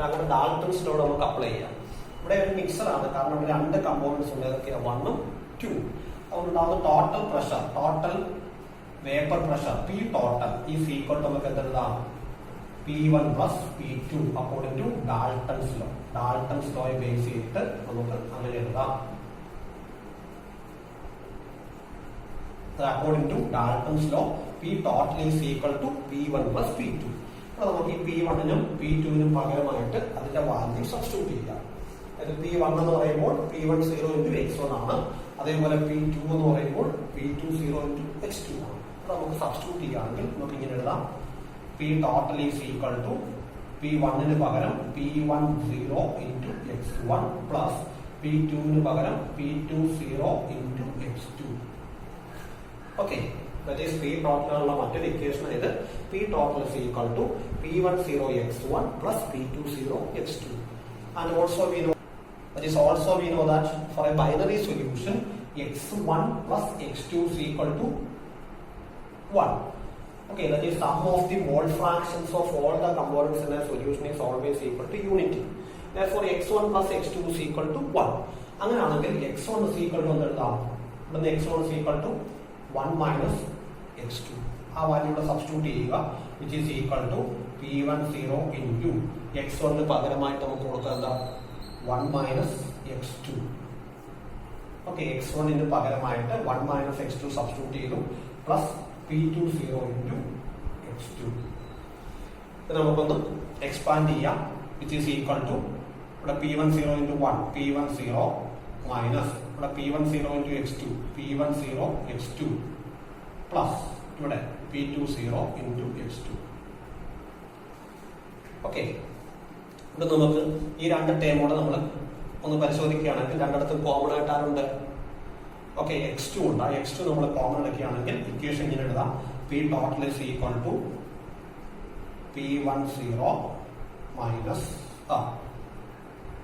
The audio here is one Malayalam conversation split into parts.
അങ്ങനെ ഡാൾട്ടൺസ് ലോ നമുക്ക് അപ്ലൈ ചെയ്യാം. ഇവിടെ ഒരു മിക്സറാണ്, കാരണം ഇവിടെ രണ്ട് കമ്പോണൻസ് ഉണ്ട്. ഏതൊക്കെയാണ്? 1 ഉം 2. അതുകൊണ്ടാണ് total pressure, total vapour pressure P total is equal to നമുക്ക് എന്തെഴുതാം? P1 plus P2 according to Dalton's law. Dalton's law base ചെയ്തിട്ട് നമുക്ക് അങ്ങനെ എഴുതാം. According to Dalton's law, P total is equal to P1 plus P2. അപ്പോൾ നമുക്ക് ഈ P1 നും P2 നും പകരമായിട്ട് അതിന്റെ വാല്യൂ സബ്സ്റ്റിറ്റ്യൂട്ട് ചെയ്യാം. അതായത് P1 എന്ന് പറയുമ്പോൾ P10 into x1 ആണ്. അതേപോലെ P2 എന്ന് പറയുമ്പോൾ P20 into x2 ആണ്. അപ്പോൾ നമുക്ക് സബ്സ്റ്റിറ്റ്യൂട്ട് ചെയ്യുകയാണെങ്കിൽ നമുക്ക് ഇങ്ങനെ എഴുതാം: P total is equal to P1 ന് പകരം P10 into x1 plus P2 ന് പകരം P20 into x2. Okay, that is P total ഉള്ള മറ്റൊരു ഇക്വേഷൻ ഇത്. P total is equal to P10 x1 plus P20 x2. And also we know that for a binary solution x1 plus x2 is equal to 1. Okay, that is sum of the mole fractions of all the components in a solution is always equal to unity. Therefore x1 plus x2 is equal to 1. അങ്ങനെയാണെങ്കിൽ x1 is equal to എന്തെഴുതാം? ഇവിടുന്ന് x1 is equal to 1 minus x2. ആ വാല്യൂ ഇവിടെ സബ്സ്റ്റിറ്റ്യൂട്ട് ചെയ്യുക, which is equal to P10 into x1 ന് പകരമായിട്ട് നമുക്ക് കൊടുക്കുക എന്താ? 1 minus x2. ഓക്കെ, x1 ന് പകരമായിട്ട് 1 minus x2 സബ്സ്റ്റിറ്റ്യൂട്ട് ചെയ്തു, പ്ലസ് P20 into x2. ഇത് നമുക്കൊന്ന് എക്സ്പാൻഡ് ചെയ്യാം, which is equal to ഇവിടെ P10 into 1 P10 മൈനസ് ഇവിടെ P10 into x2 P10 x2 plus ഇവിടെ P20 into x2. ഓക്കെ, ഇവിടെ നമുക്ക് ഈ രണ്ട് ടേമോടെ നമ്മൾ ഒന്ന് പരിശോധിക്കുകയാണെങ്കിൽ രണ്ടിടത്തും കോമൺ ആയിട്ട് ആരുണ്ട്? ഓക്കെ, x2 ഉണ്ട്. ആ x2 നമ്മൾ കോമൺ എടുക്കുകയാണെങ്കിൽ ഇക്വേഷൻ ഇങ്ങനെ എഴുതാം: P total is equal to P10 minus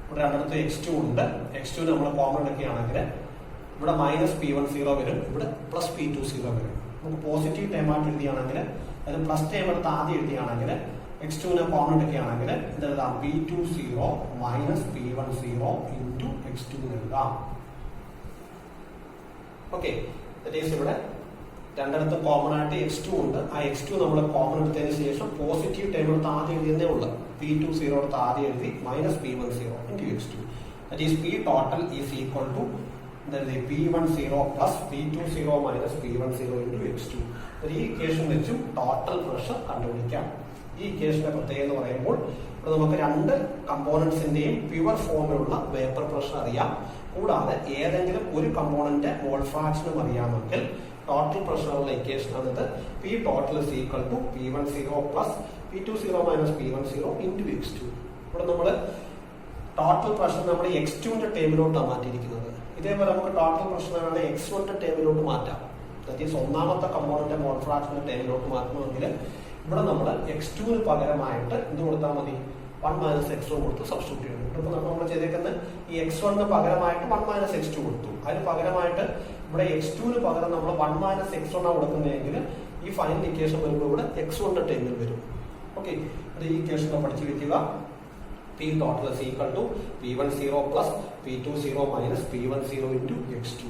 ഇവിടെ രണ്ടിടത്ത് x2 ഉണ്ട്. x2 നമ്മൾ കോമൺ എടുക്കുകയാണെങ്കിൽ ഇവിടെ മൈനസ് P10 വരും, ഇവിടെ പ്ലസ് P20 വരും. നമുക്ക് പോസിറ്റീവ് ടേം ആയിട്ട് എഴുതിയാണെങ്കിൽ, അതായത് പ്ലസ് ടേം എടുത്ത് ആദ്യം എഴുതിയാണെങ്കിൽ x2 നെ കോമൺ എടുക്കുകയാണെങ്കിൽ എന്തെഴുതാം? P20 minus P10 into x2 എഴുതാം. ഓക്കെ, ഇവിടെ രണ്ടിടത്തും കോമൺ ആയിട്ട് x2 ഉണ്ട്. ആ x2 നമ്മൾ കോമൺ എടുത്തതിന് ശേഷം പോസിറ്റീവ് ടേം എടുത്ത് ആദ്യം എഴുതിയതേ ഉള്ളൂ. P20 എടുത്ത് ആദ്യം എഴുതി minus P10 into x2. That is P total is equal to P10 plus P20 minus P10 into x2. ഈ ഇക്വേഷൻ വെച്ചും ടോട്ടൽ പ്രഷർ കണ്ടുപിടിക്കാം. ഈ ഇക്വേഷന്റെ പ്രത്യേകത എന്ന് പറയുമ്പോൾ ഇവിടെ നമുക്ക് രണ്ട് കമ്പോണൻസിന്റെയും പ്യുവർ ഫോമിലുള്ള വേപ്പർ പ്രഷർ അറിയാം. കൂടാതെ ഏതെങ്കിലും ഒരു കമ്പോണന്റ് മോൾ ഫ്രാക്ഷനും അറിയാമെങ്കിൽ ടോട്ടൽ പ്രഷറുള്ള ഇക്വേഷൻ ആണിത്. P total is equal to P10 plus P20 minus P10 into x2. ഇവിടെ നമ്മൾ ടോട്ടൽ പ്രഷർ നമ്മൾ x2ന്റെ ടേമിലോട്ടാണ് മാറ്റിയിരിക്കുന്നത്. ഇതേപോലെ നമുക്ക് ടോട്ടൽ പ്രഷർ x1ന്റെ ടേമിലോട്ട് മാറ്റാം. ദാറ്റ് ഈസ് ഒന്നാമത്തെ കമ്പോണന്റ് മോൾ ഫ്രാക്ഷന്റെ ടേമിലോട്ട് മാറ്റണമെങ്കിൽ ഇവിടെ നമ്മൾ x2 ന് പകരമായിട്ട് എന്ത് കൊടുത്താൽ മതി? 1 minus x1 കൊടുത്ത് സബ്സ്റ്റിറ്റ്യൂട്ട് ചെയ്യണം. ഇപ്പോൾ നമ്മൾ ചെയ്തേക്കുന്നത് ഈ x1 ന് പകരമായിട്ട് 1 minus x2 കൊടുത്തു. അതിന് പകരമായിട്ട് ഇവിടെ x2 ന് പകരം നമ്മൾ 1 minus x1 ആണ് കൊടുക്കുന്നതെങ്കിൽ ഈ ഫൈനൽ ഇക്വേഷൻ വരുമ്പോൾ ഇവിടെ x1ന്റെ ടേമിൽ വരും. ഓക്കെ, അത് ഈ ഇക്വേഷൻ പഠിച്ചു വെക്കുക. P total is equal to P10 plus P20 minus P10 into x2.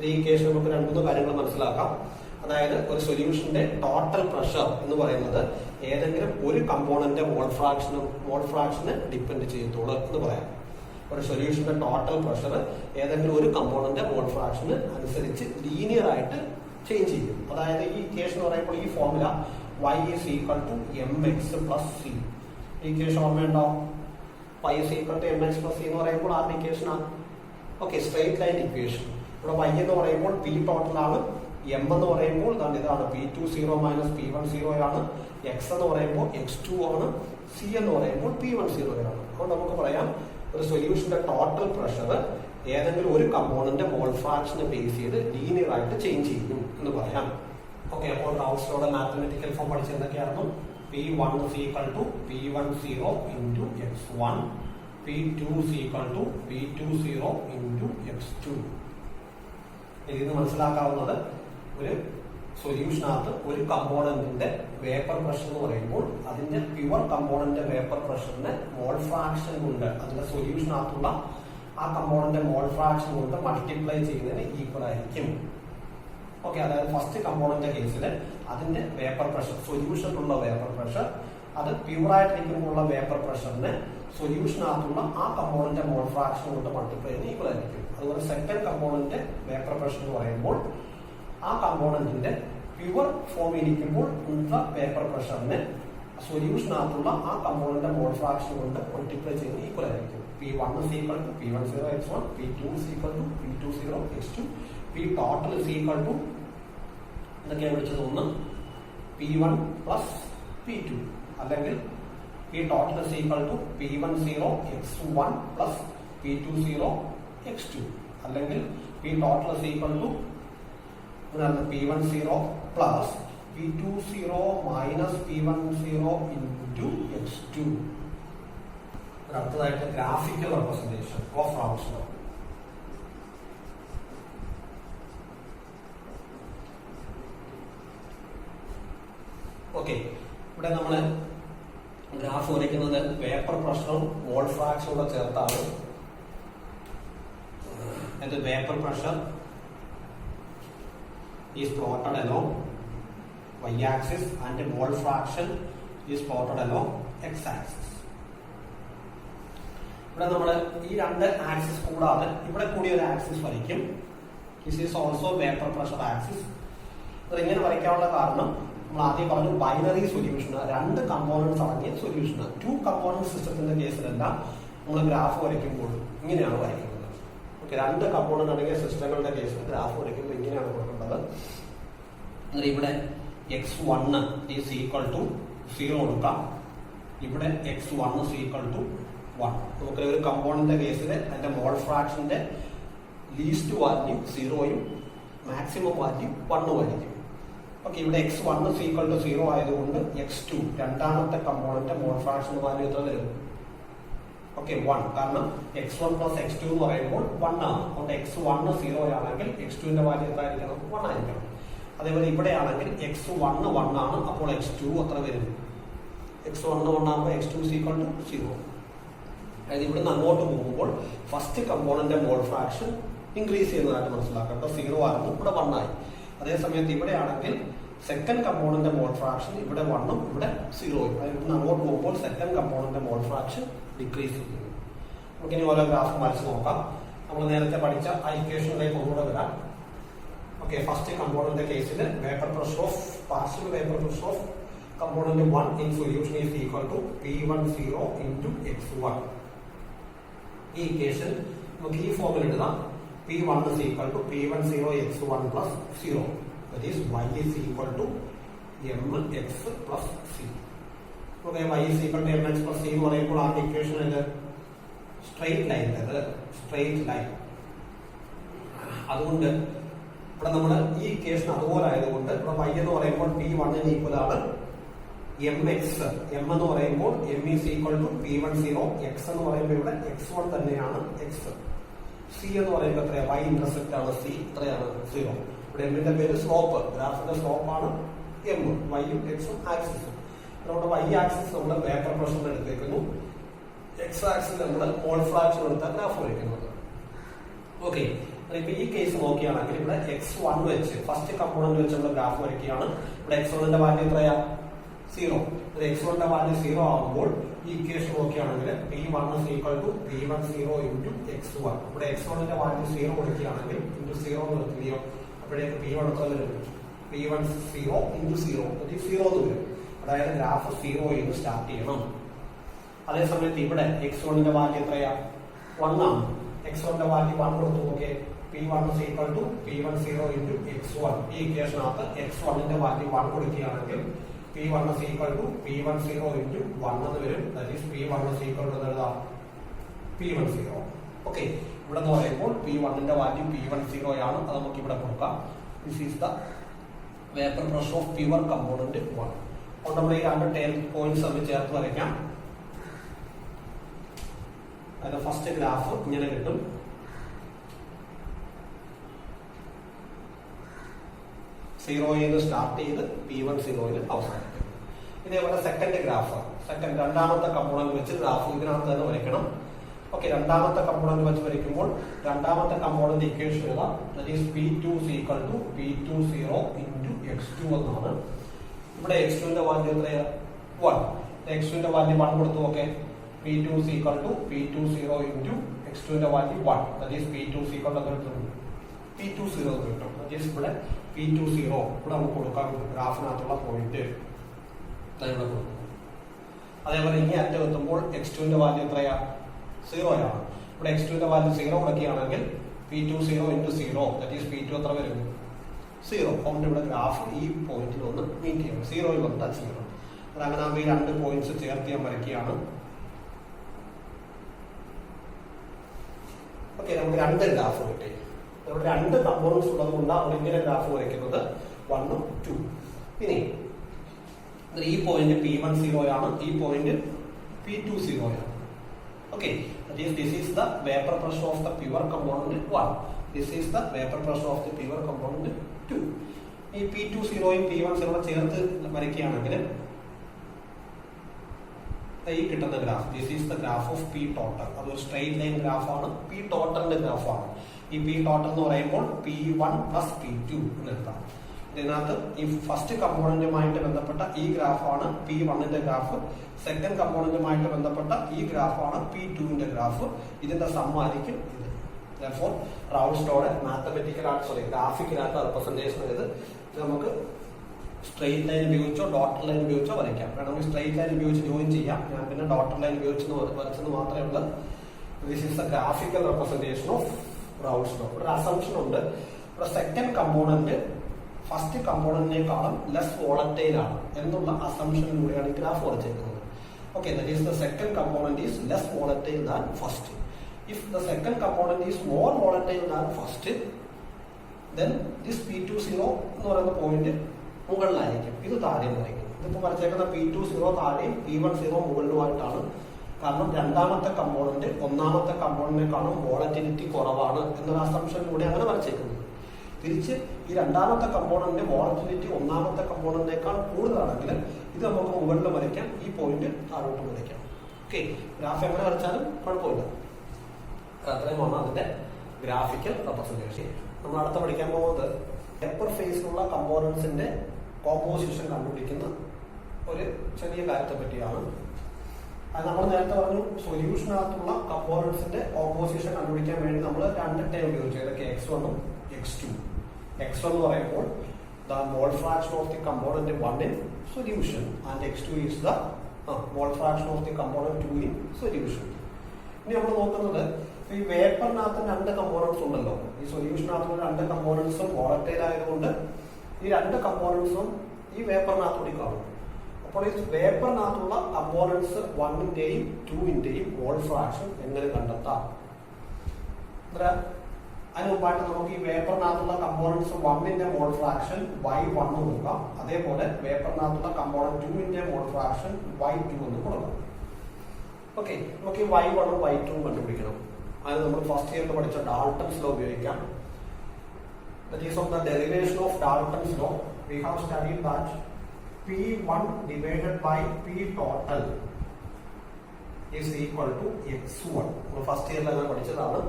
ഈ ഇക്വേഷൻ നമുക്ക് രണ്ട് മൂന്ന് കാര്യങ്ങൾ മനസ്സിലാക്കാം. അതായത് ഒരു സൊല്യൂഷന്റെ ടോട്ടൽ പ്രഷർ എന്ന് പറയുന്നത് ഏതെങ്കിലും ഒരു കമ്പോണന്റ് മോൾ ഫ്രാക്ഷനെ ഡിപ്പെൻഡ് ചെയ്യത്തുള്ളൂ എന്ന് പറയാം. ഒരു സൊല്യൂഷന്റെ ടോട്ടൽ പ്രഷർ ഏതെങ്കിലും ഒരു കമ്പോണന്റ് മോൾ ഫ്രാക്ഷന് അനുസരിച്ച് ലീനിയർ ആയിട്ട് ചേഞ്ച് ചെയ്യും. അതായത് ഈ ഇക്വേഷൻ എന്ന് പറയുമ്പോൾ ഈ formula y is equal to mx plus c. ഈ ഇക്വേഷൻ ഓർമ്മയുണ്ടോ? y is equal to mx plus c എന്ന് പറയുമ്പോൾ ആ ഇക്വേഷൻ ആണ്. Okay, straight line equation. ഇവിടെ y എന്ന് പറയുമ്പോൾ P ടോട്ടൽ ആണ്, m എന്ന് പറയുമ്പോൾ ഇതാണ് P20 മൈനസ് P10 ആണ്, x എന്ന് പറയുമ്പോൾ x2 ആണ്, c എന്ന് പറയുമ്പോൾ P10 ആണ്. അപ്പോൾ നമുക്ക് പറയാം ഒരു സൊല്യൂഷന്റെ ടോട്ടൽ പ്രഷർ ഏതെങ്കിലും ഒരു കമ്പോണന്റ് മോൾ ഫ്രാക്ഷനെ ബേസ് ചെയ്ത് ലീനിയർ ആയിട്ട് ചേഞ്ച് ചെയ്യും എന്ന് പറയാം. ഓക്കെ, അപ്പോൾ റൗൾസ് ലോയുടെ മാത്തമാറ്റിക്കൽ ഫോം പഠിച്ചത് എന്തൊക്കെയായിരുന്നു? P1 is equal to P10 into x1, P2 is equal to P20 into x2. ഇതിന് മനസ്സിലാക്കാവുന്നത് ഒരു സൊല്യൂഷനകത്ത് ഒരു കമ്പോണന്റിന്റെ വേപ്പർ പ്രഷർ എന്ന് പറയുമ്പോൾ അതിന്റെ പ്യുവർ കമ്പോണന്റ് വേപ്പർ പ്രഷറിനെ മോൾ ഫ്രാക്ഷൻ കൊണ്ട് അതിന്റെ സൊല്യൂഷനകത്തുള്ള ആ കമ്പോണന്റ് മോൾ ഫ്രാക്ഷൻ കൊണ്ട് മൾട്ടിപ്ലൈ ചെയ്യുന്നതിന് ഈക്വൽ ആയിരിക്കും. ഓക്കെ, അതായത് ഫസ്റ്റ് കമ്പോണന്റ് കേസിൽ അതിന്റെ വേപ്പർ പ്രഷർ, സൊല്യൂഷനിലുള്ള വേപ്പർ പ്രഷർ, അത് പ്യൂറായിട്ടിരിക്കുമ്പോഴുള്ള വേപ്പർ പ്രഷറിനെ സൊല്യൂഷനകത്തുള്ള ആ കമ്പോണന്റ് മോൾ ഫ്രാക്ഷൻ കൊണ്ട് മൾട്ടിപ്ലൈ ചെയ്യുന്ന ഈക്വൽ ആയിരിക്കും. അതുപോലെ സെക്കൻഡ് കമ്പോണന്റ് വേപ്പർ പ്രഷർ എന്ന് പറയുമ്പോൾ ആ കമ്പോണന്റിന്റെ പ്യുവർ ഫോമിൽ ഇരിക്കുമ്പോൾ ഉള്ള വേപ്പർ പ്രഷറിനെ സൊല്യൂഷനകത്തുള്ള ആ കമ്പോണന്റ് മോൾ ഫ്രാക്ഷൻ കൊണ്ട് മൾട്ടിപ്ലൈ ചെയ്യുന്ന ഈക്വൽ ആയിരിക്കും. P1 is equal to P10 x1, P2 is equal to P20 x2, P total is equal to ഇതൊക്കെ വിളിച്ചത് ഒന്ന് P1 plus P2, അല്ലെങ്കിൽ P total is equal to P10 x1 plus P20 x2, അല്ലെങ്കിൽ P total is equal to P10 plus P20 minus P10 into x2. അടുത്തതായിട്ട് graphical representation of Raoult's law. Okay, ഇവിടെ നമ്മൾ ഗ്രാഫ് വരയ്ക്കുന്നത് വേപ്പർ പ്രഷറും മോൾ ഫ്രാക്ഷനും കൂടെ ചേർത്താണ്. അത് vapour pressure is plotted along y-axis and mole fraction is plotted along x-axis. ഇവിടെ നമ്മൾ ഈ രണ്ട് ആക്സിസ് കൂടാതെ ഇവിടെ കൂടി ഒരു ആക്സിസ് വരയ്ക്കും. This is also vapour pressure axis. അത് ഇങ്ങനെ വരയ്ക്കാനുള്ള കാരണം നമ്മൾ ആദ്യം പറഞ്ഞു ബൈനറി സൊല്യൂഷൻ, രണ്ട് കമ്പോണൻസ് അടങ്ങിയ സൊല്യൂഷൻ. ടു കമ്പോണന്റ് സിസ്റ്റത്തിന്റെ കേസിലെല്ലാം നമ്മൾ ഗ്രാഫ് വരയ്ക്കുമ്പോൾ ഇങ്ങനെയാണ് വരയ്ക്കുന്നത്. ഓക്കെ, രണ്ട് കമ്പോണന്റ് അടങ്ങിയ സിസ്റ്റങ്ങളുടെ കേസിൽ ഗ്രാഫ് വരയ്ക്കുമ്പോൾ ഇങ്ങനെയാണ് കൊടുക്കേണ്ടത്. ഇവിടെ x1 is equal to 0 കൊടുക്കാം, ഇവിടെ x1 is equal to 1. നമുക്ക് ഒരു കമ്പോണന്റ് കേസിൽ അതിന്റെ മോൾ ഫ്രാക്ഷന്റെ ലീസ്റ്റ് വാല്യൂ 0യും മാക്സിമം വാല്യൂ 1 ആയിരിക്കും. ഓക്കെ, ഇവിടെ x1 is equal to 0 ആയതുകൊണ്ട് x2 രണ്ടാമത്തെ കമ്പോണന്റ് മോൾ ഫ്രാക്ഷൻ വാല്യൂ എത്ര വരും? ഓക്കെ, 1. കാരണം x1 plus x2 എന്ന് പറയുമ്പോൾ 1 ആണ്. അതുകൊണ്ട് x1 0 ആണെങ്കിൽ x2ന്റെ വാല്യൂ എത്ര ആയിരിക്കണം? 1 ആയിരിക്കണം. അതേപോലെ ഇവിടെ ആണെങ്കിൽ x1 1 ആണ്, അപ്പോൾ x2 എത്ര വരും? x1 1 ആകുമ്പോൾ x2 is equal to 0. അതായത് ഇവിടുന്ന് അങ്ങോട്ട് പോകുമ്പോൾ first component mole fraction increase ചെയ്യുന്നതായിട്ട് മനസ്സിലാക്കാം. ഇപ്പോൾ 0 ആയിരുന്നു, ഇവിടെ 1 ആയി. അതേസമയത്ത് ഇവിടെ ആണെങ്കിൽ സെക്കൻഡ് കമ്പോണന്റ് മോൾ ഫ്രാക്ഷൻ ഇവിടെ 1ഉം ഇവിടെ 0യും. അതായത് ഇവിടുന്ന് അങ്ങോട്ട് പോകുമ്പോൾ second component mole fraction decrease ചെയ്യുന്നു. നമുക്കിനി ഓരോ ഗ്രാഫ് വരച്ച് നോക്കാം. നമ്മൾ നേരത്തെ പഠിച്ച ആ ഇക്വേഷനിലേക്ക് ഒന്നുകൂടെ വരാം. ഓക്കെ, ഫസ്റ്റ് കമ്പോണന്റ് കേസിൽ vapour pressure of partial vapour pressure of component 1 in solution is equal to P10 into x1. ഈ ഇക്വേഷൻ നമുക്ക് ഈ ഫോമിൽ എഴുതാം. P1 is equal to P10 x1 plus 0. That is y is equal to mx plus c. Okay, y is equal to mx plus c എന്ന് പറയുമ്പോൾ ആ ഇക്വേഷൻ ഇത് സ്ട്രെയിറ്റ് ലൈൻ, അത് സ്ട്രെയിറ്റ് ലൈൻ. അതുകൊണ്ട് ഇവിടെ നമ്മൾ ഈ ഇക്വേഷൻ അതുപോലെ ആയതുകൊണ്ട് ഇവിടെ y എന്ന് പറയുമ്പോൾ P1 ഈക്വൽ ആണ് mx. m എന്ന് പറയുമ്പോൾ m is equal to P10. x എന്ന് പറയുമ്പോൾ ഇവിടെ x1 തന്നെയാണ് x. c എന്ന് പറയുമ്പോൾ എത്രയാണ്? y ഇന്റർസെപ്റ്റ് ആണ് c, എത്രയാണ്? 0. ഇവിടെ എമ്മിന്റെ പേര് സ്ലോപ്പ്, ഗ്രാഫിന്റെ സ്ലോപ്പ് ആണ് m, y-ഉം x-ഉം ആക്സിസും. അതുകൊണ്ട് y ആക്സിസ് നമ്മൾ വേപ്പർ പ്രഷർ എടുത്തേക്കുന്നു, x ആക്സിസ് നമ്മൾ മോൾ ഫ്രാക്ഷൻ എടുത്ത ഗ്രാഫ് വരയ്ക്കുന്നത്. ഓക്കെ, ഇപ്പൊ ഈ കേസ് നോക്കുകയാണെങ്കിൽ ഇവിടെ x1 വെച്ച് ഫസ്റ്റ് കമ്പോണന്റ് വെച്ച് നമ്മൾ ഗ്രാഫ് വരയ്ക്കുകയാണ്. ഇവിടെ x1ന്റെ വാല്യൂ എത്രയാ? 0. x1ന്റെ വാല്യൂ 0 ആകുമ്പോൾ ഈ ഇക്വേഷൻ നോക്കുകയാണെങ്കിൽ P1 is equal to P10 into x1. ഇവിടെ x1ന്റെ വാല്യൂ 0 കൊടുക്കുകയാണെങ്കിൽ into 0 നിർത്തുകയോ അപ്പോഴേക്ക് P1 എത്ര വരും? P10 into 0, that is 0 എന്ന് വരും. അതായത് ഗ്രാഫ് 0 സ്റ്റാർട്ട് ചെയ്യണം. അതേസമയത്ത് ഇവിടെ x1ന്റെ വാല്യൂ എത്രയാ? 1 ആണ്. x1ന്റെ വാല്യൂ 1 കൊടുത്തു. Okay, P1 is equal to P10 into x1. ഈ ഇക്വേഷനകത്ത് x1ന്റെ വാല്യൂ 1 കൊടുക്കുകയാണെങ്കിൽ P1 is equal to P10 into 1 എന്ന് വരും. That is P1 is equal to P10. Okay, ഇവിടെ എന്ന് പറയുമ്പോൾ P1ന്റെ വാല്യൂ P10 ആണ്. അത് നമുക്ക് ഇവിടെ കൊടുക്കാം. This is the vapour pressure of pure component 1. അപ്പോൾ നമ്മൾ ഈ രണ്ട് ടേം പോയിന്റ്സ് തമ്മിൽ ചേർത്ത് വരയ്ക്കാം. അതിന്റെ ഫസ്റ്റ് ഗ്രാഫ് ഇങ്ങനെ കിട്ടും. സീറോയിൽ നിന്ന് സ്റ്റാർട്ട് ചെയ്ത് P1 സീറോയിൽ അവസാനിക്കും. ഇതേപോലെ സെക്കൻഡ് ഗ്രാഫ്, രണ്ടാമത്തെ കമ്പോണന്റ് വെച്ച് ഗ്രാഫ് ഇതിനകത്ത് തന്നെ വരയ്ക്കണം. ഓക്കെ, രണ്ടാമത്തെ കമ്പോണന്റ് വെച്ച് വരയ്ക്കുമ്പോൾ രണ്ടാമത്തെ കമ്പോണന്റ് ഇക്വേഷൻ എഴുതാം. That is P2 P20 into x2 എന്നാണ്. ഇവിടെ x2 ന്റെ വാല്യൂ എത്രയാണ്? 1. x2 ന്റെ വാല്യൂ 1 കൊടുത്തു. Okay, P2 P20 into x2 ന്റെ value 1. That is P20 P20 കിട്ടും. ദാറ്റ് ഈസ് ഇവിടെ P20 ഇവിടെ നമുക്ക് കൊടുക്കാൻ ഗ്രാഫിനകത്തുള്ള പോയിന്റ് ഇവിടെ കൊടുക്കും. അതേപോലെ ഇനി അറ്റം എത്തുമ്പോൾ x2 ന്റെ വാല്യൂ എത്രയാ? 0 ആണ്. ഇവിടെ x2 ന്റെ വാല്യൂ 0 കൊടുക്കുകയാണെങ്കിൽ P20 into 0 that is P2 എത്ര വരും? 0. അതുകൊണ്ട് ഇവിടെ ഗ്രാഫ് ഈ പോയിന്റിൽ ഒന്ന് മീറ്റ് ചെയ്യണം. 0യിൽ വന്ന് ടച്ച് ചെയ്യണം. അങ്ങനെ നമ്മൾ ഈ രണ്ട് പോയിന്റ്സ് ചേർത്ത് ഞാൻ വരയ്ക്കുകയാണ്. ഓക്കെ, നമുക്ക് രണ്ട് ഗ്രാഫ് കിട്ടി. നമ്മുടെ രണ്ട് കമ്പോണൻസ് ഉള്ളത് കൊണ്ടാണ് ഇങ്ങനെ ഗ്രാഫ് വരയ്ക്കുന്നത് 1 ഉം 2. ഇനി ഈ പോയിന്റ് P10 ആണ്, ഈ പോയിന്റ് P20 ആണ്. Okay, this is the vapor pressure of the pure component 1. This is the vapor pressure of the pure component 2. ഈ P20 യും P10 ചേർത്ത് വരയ്ക്കുകയാണെങ്കിൽ ഈ കിട്ടുന്ന graph, this is the graph of P total. അതൊരു സ്ട്രെയിറ്റ് ലൈൻ ഗ്രാഫാണ്, P ടോട്ടലിന്റെ ഗ്രാഫാണ്. ഈ P ടോട്ടൽ എന്ന് പറയുമ്പോൾ P1 plus P2 എന്ന് എഴുതാം. ഇതിനകത്ത് ഈ ഫസ്റ്റ് കമ്പോണന്റുമായിട്ട് ബന്ധപ്പെട്ട ഈ ഗ്രാഫാണ് P1ന്റെ ഗ്രാഫ്, സെക്കൻഡ് കമ്പോണന്റുമായിട്ട് ബന്ധപ്പെട്ട ഈ ഗ്രാഫാണ് P2ന്റെ ഗ്രാഫ്. ഇതിന്റെ സം ആയിരിക്കും ഇത്. Therefore, റൗൾസ്റ്റോയുടെ മാത്തമെറ്റിക്കൽ ഗ്രാഫിക്കലായിട്ട് റെപ്രസെന്റേഷൻ ചെയ്ത് നമുക്ക് സ്ട്രെയിറ്റ് ലൈൻ ഉപയോഗിച്ചോ ഡോട്ടർ ലൈൻ ഉപയോഗിച്ചോ വരയ്ക്കാം. വേണമെങ്കിൽ സ്ട്രെയിറ്റ് ലൈൻ ഉപയോഗിച്ച് ജോയിൻ ചെയ്യാം. ഞാൻ പിന്നെ ഡോട്ടർ ലൈൻ ഉപയോഗിച്ചെന്ന് വരച്ചെന്ന് മാത്രമേ ഉള്ളൂ. This is the graphical representation of Raoult's law. ഒരു അസംഷൻ ഉണ്ട്, ഇവിടെ സെക്കൻഡ് കമ്പോണന്റ് ഫസ്റ്റ് കമ്പോണന്റിനേക്കാളും ലെസ് വോളറ്റൈൽ ആണ് എന്നുള്ള അസംഷനിലൂടെയാണ് ഈ ഗ്രാഫ് വരച്ചിരിക്കുന്നത്. Okay, that is the second component is less volatile than first. If the second component is more volatile than first, then this P20 എന്ന് പറയുന്ന പോയിന്റ് മുകളിലായിരിക്കും, ഇത് താഴെ വരയ്ക്കും. ഇതിപ്പോൾ വരച്ചേക്കുന്ന P20 താഴെയും P10 മുകളിലുമായിട്ടാണ്. കാരണം രണ്ടാമത്തെ കമ്പോണന്റ് ഒന്നാമത്തെ കമ്പോണന്റിനേക്കാളും വോളറ്റിലിറ്റി കുറവാണ് എന്നൊരു അസംഷനിലൂടെ അങ്ങനെ വരച്ചേക്കുന്നത്. തിരിച്ച് ഈ രണ്ടാമത്തെ കമ്പോണന്റ് വോളറ്റിലിറ്റി ഒന്നാമത്തെ കമ്പോണന്റിനേക്കാൾ കൂടുതലാണെങ്കിൽ ഇത് നമുക്ക് മുകളിൽ വരയ്ക്കാം, ഈ പോയിന്റ് താഴോട്ട് വരയ്ക്കാം. ഓക്കെ, ഗ്രാഫ് എങ്ങനെ വരച്ചാലും കുഴപ്പമില്ല. അത്രയുമാണ് അതിന്റെ ഗ്രാഫിക്കൽ റെപ്രസെന്റേഷൻ. നമ്മൾ അടുത്ത പഠിക്കാൻ പോകുന്നത് വേപ്പർ ഫേസിലുള്ള കമ്പോണൻസിന്റെ കോമ്പോസിഷൻ കണ്ടുപിടിക്കുന്ന ഒരു ചെറിയ കാര്യത്തെ പറ്റിയാണ്. അത് നമ്മൾ നേരത്തെ പറഞ്ഞു, സൊല്യൂഷനകത്തുള്ള കമ്പോണൻസിന്റെ കോമ്പോസിഷൻ കണ്ടുപിടിക്കാൻ വേണ്ടി നമ്മൾ രണ്ട് ടൈം ഉപയോഗിച്ചു. ഏതൊക്കെ? x1 ഉം x2. x1 എന്ന് പറയുമ്പോൾ the mole fraction of the component 1 in solution and x2 is the mole fraction of the component 2 in solution. ഇനി നമ്മൾ നോക്കുന്നത് ഈ വേപ്പറിനകത്ത് രണ്ട് കമ്പോണൻസ് ഉണ്ടല്ലോ. ഈ സൊല്യൂഷനകത്തുള്ള രണ്ട് കമ്പോണൻസും വോളറ്റൈൽ ആയതുകൊണ്ട് ഈ രണ്ട് കമ്പോണൻസും ഈ വേപ്പറിനകത്തൂടി കാണും. അപ്പോൾ ഈ വേപ്പറിനകത്തുള്ള കമ്പോണൻസ് 1ന്റെയും 2ന്റെയും മോൾ ഫ്രാക്ഷൻ എങ്ങനെ കണ്ടെത്താം? അതിന് മുമ്പായിട്ട് നമുക്ക് ഈ വേപ്പറിനകത്തുള്ള കമ്പോണൻസ് 1ന്റെ മോൾ ഫ്രാക്ഷൻ y1 കൊടുക്കാം. അതേപോലെ വേപ്പറിനകത്തുള്ള കമ്പോണന്റ് 2ന്റെ മോൾ ഫ്രാക്ഷൻ y2 എന്ന് കൊടുക്കാം. ഓക്കെ, നമുക്ക് ഈ y1 ഉം y2 കണ്ടുപിടിക്കണം. അത് നമ്മൾ ഫസ്റ്റ് ഇയറിൽ പഠിച്ച ഡാൾട്ടൺസ് ലോ ഉപയോഗിക്കാം. That is of the derivation of Dalton's law. We have studied that P1 divided by P total is equal to x1. നമ്മൾ ഫസ്റ്റ് ഇയറിൽ അങ്ങനെ പഠിച്ചതാണ്.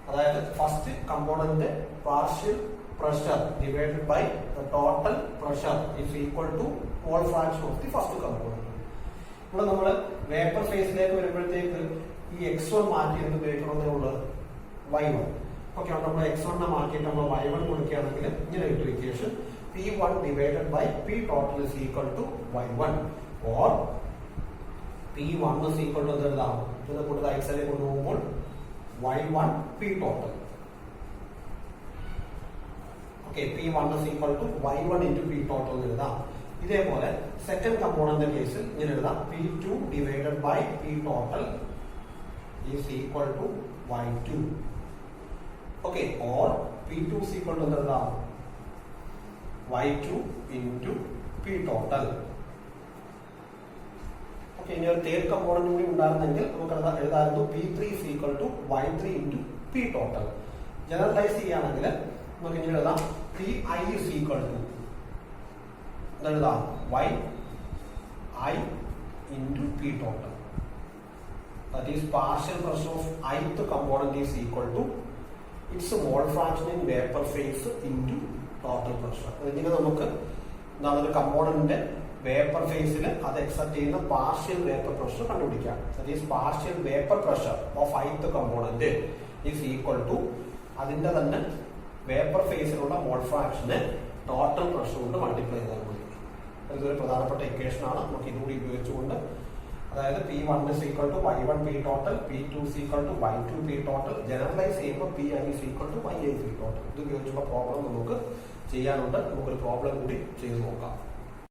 അതായത് first component partial pressure divided by the total pressure is equal to mole fraction of the first component. ഇവിടെ നമ്മൾ വേപ്പർ ഫേസിലേക്ക് വരുമ്പോഴത്തേക്ക് ഈ x1 മാറ്റി എന്ത് ഉപയോഗിക്കണമെന്നേ ഉള്ളൂ? y1. ഓക്കെ, നമ്മൾ x1 മാറ്റിയിട്ട് നമ്മൾ y1 കൊടുക്കുകയാണെങ്കിൽ ഇങ്ങനെ കിട്ടും equation P1 divided by P total is equal to y1 or P1 is equal to എന്തെഴുതാം? ഇത് കൊണ്ട് റൈറ്റ് സൈഡിൽ കൊണ്ടുപോകുമ്പോൾ y1 P total. Okay, P1 is equal to y1 into P total എഴുതാം. ഇതേപോലെ സെക്കൻഡ് കമ്പോണന്റ് കേസിൽ ഇങ്ങനെ എഴുതാം P2 divided by P total is equal to y2. Okay, or P2 is equal to എന്തെഴുതാം? y2 into P total. Okay, ഇനി ഒരു തേർഡ് കമ്പോണന്റ് കൂടി ഉണ്ടായിരുന്നെങ്കിൽ നമുക്ക് എഴുതാമായിരുന്നു P3 is equal to y3 into P total. Generalise ചെയ്യുകയാണെങ്കിൽ നമുക്ക് ഇങ്ങനെ എഴുതാം Pi is equal to എന്തെഴുതാം y I into P total. That is partial pressure of ith component is equal to its mole fraction in vapor phase into total pressure. ഇതിനെ നമുക്ക് എന്താണ് കമ്പോണന്റിന്റെ വേപ്പർ ഫേസിൽ അത് എക്സെപ്റ്റ് ചെയ്യുന്ന പാർഷ്യൽ വേപ്പർ പ്രഷർ കണ്ടുപിടിക്കാം. That is partial vapour pressure of ith component is equal to അതിന്റെ തന്നെ വേപ്പർ ഫേസിലുള്ള മോൾ ഫ്രാക്ഷനെ ടോട്ടൽ പ്രഷർ കൊണ്ട് മൾട്ടിപ്ലൈ ചെയ്താൽ മതി. ഇതൊരു പ്രധാനപ്പെട്ട ഇക്വേഷൻ ആണ്. നമുക്ക് ഇതുകൂടി ഉപയോഗിച്ചുകൊണ്ട് അതായത് P1 is equal to Y1 P total, P2 is equal to Y2 P total, generalise ചെയ്യുമ്പോൾ Pi is equal to Yi P total. ഇത് ഉപയോഗിച്ചുള്ള പ്രോബ്ലം നമുക്ക് ചെയ്യാനുണ്ട്. നമുക്കൊരു പ്രോബ്ലം കൂടി ചെയ്ത് നോക്കാം.